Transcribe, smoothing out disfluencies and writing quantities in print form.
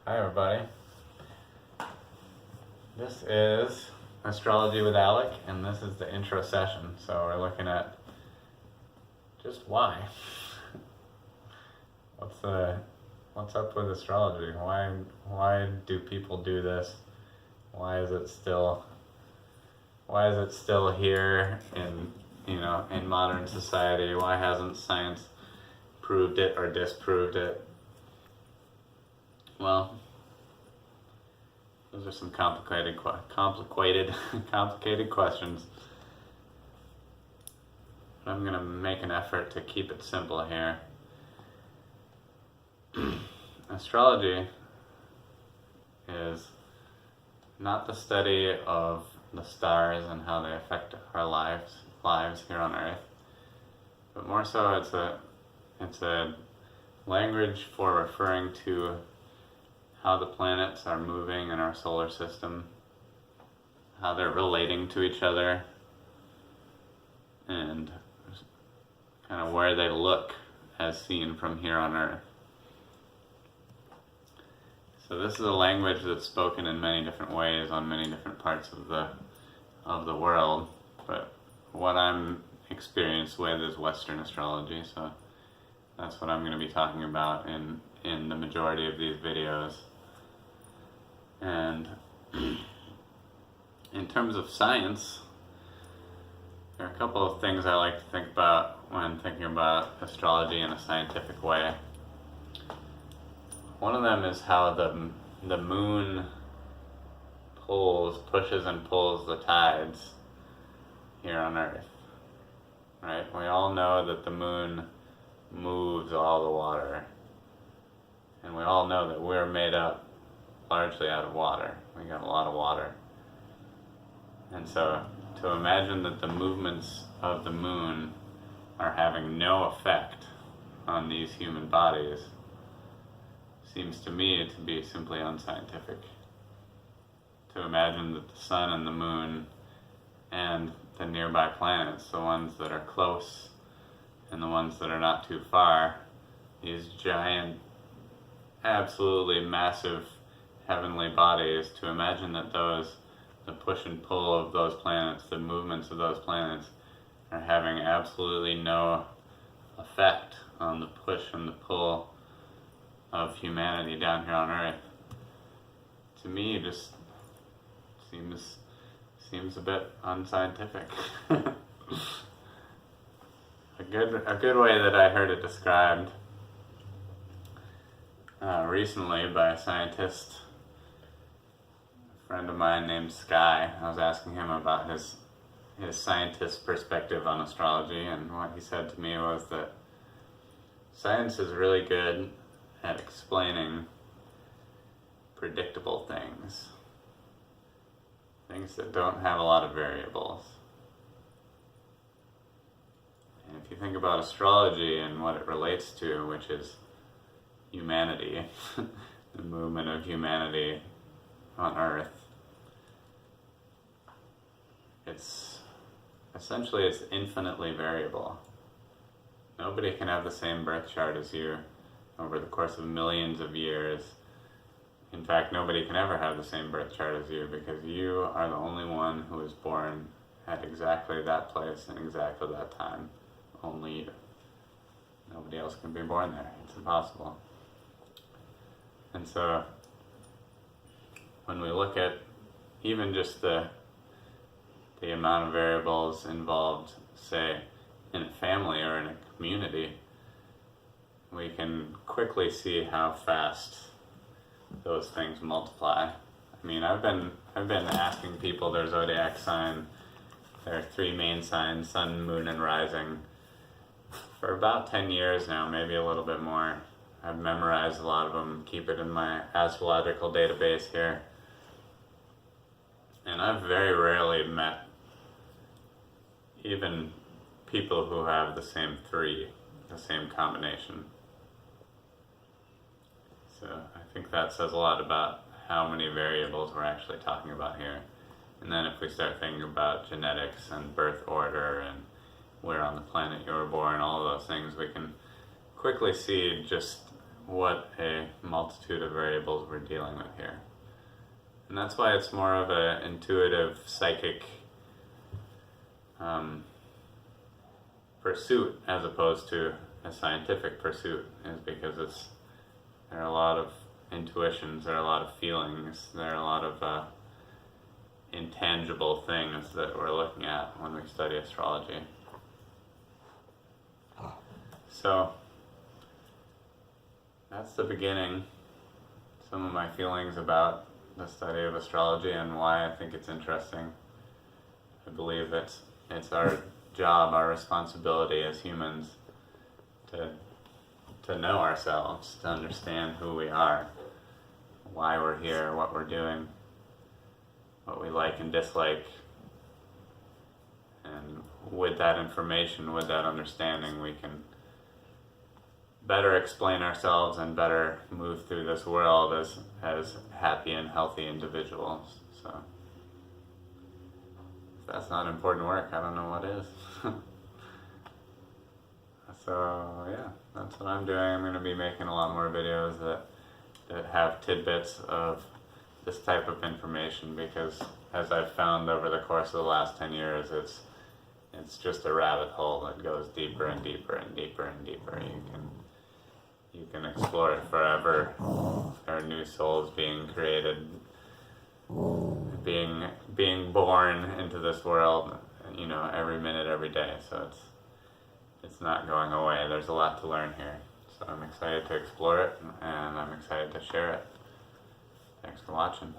Hi everybody. This is Astrology with Alec, and this is the intro session. So we're looking at just why. What's up with astrology? Why do people do this? Why is it still here in modern society? Why hasn't science proved it or disproved it? Well, those are some complicated questions. But I'm gonna make an effort to keep it simple here. Astrology is not the study of the stars and how they affect our lives here on Earth, but more so it's a language for referring to how the planets are moving in our solar system, how they're relating to each other, and kind of where they look as seen from here on Earth. So this is a language that's spoken in many different ways on many different parts of the world, but what I'm experienced with is Western astrology, so that's what I'm going to be talking about in the majority of these videos. And in terms of science, there are a couple of things I like to think about when thinking about astrology in a scientific way. One of them is how the moon pushes and pulls the tides here on Earth, right? We all know that the moon moves all the water, and we all know that we're made up largely out of water. We got a lot of water. And so to imagine that the movements of the moon are having no effect on these human bodies seems to me to be simply unscientific. To imagine that the sun and the moon and the nearby planets, the ones that are close and the ones that are not too far, these giant, absolutely massive heavenly bodies, to imagine that the push and pull of those planets, the movements of those planets, are having absolutely no effect on the push and the pull of humanity down here on Earth, to me just seems a bit unscientific. A good way that I heard it described recently by a scientist, a friend of mine named Sky. I was asking him about his scientist perspective on astrology, and what he said to me was that science is really good at explaining predictable things that don't have a lot of variables. And if you think about astrology and what it relates to, which is humanity, the movement of humanity on Earth, it's infinitely variable. Nobody can have the same birth chart as you over the course of millions of years. In fact, nobody can ever have the same birth chart as you, because you are the only one who is born at exactly that place and exactly that time. Only you. Nobody else can be born there. It's impossible. And so when we look at even just the amount of variables involved, say, in a family or in a community, we can quickly see how fast those things multiply. I mean, I've been asking people their zodiac sign, their three main signs, sun, moon, and rising, for about 10 years now, maybe a little bit more. I've memorized a lot of them, keep it in my astrological database here. And I've very rarely met even people who have the same combination. So I think that says a lot about how many variables we're actually talking about here. And then if we start thinking about genetics and birth order and where on the planet you were born, all of those things, we can quickly see just what a multitude of variables we're dealing with here. And that's why it's more of an intuitive, psychic pursuit as opposed to a scientific pursuit, is because there are a lot of intuitions, there are a lot of feelings, there are a lot of intangible things that we're looking at when we study astrology. So that's the beginning, some of my feelings about the study of astrology and why I think it's interesting. I believe it's our job, our responsibility as humans to know ourselves, to understand who we are, why we're here, what we're doing, what we like and dislike. And with that information, with that understanding, we can better explain ourselves and better move through this world as happy and healthy individuals. So if that's not important work, I don't know what is. So yeah, that's what I'm doing. I'm going to be making a lot more videos that have tidbits of this type of information, because as I've found over the course of the last 10 years, it's just a rabbit hole that goes deeper and deeper and deeper and deeper. You can explore it forever. There are new souls being created, being born into this world, every minute, every day. So it's not going away. There's a lot to learn here. So I'm excited to explore it, and I'm excited to share it. Thanks for watching.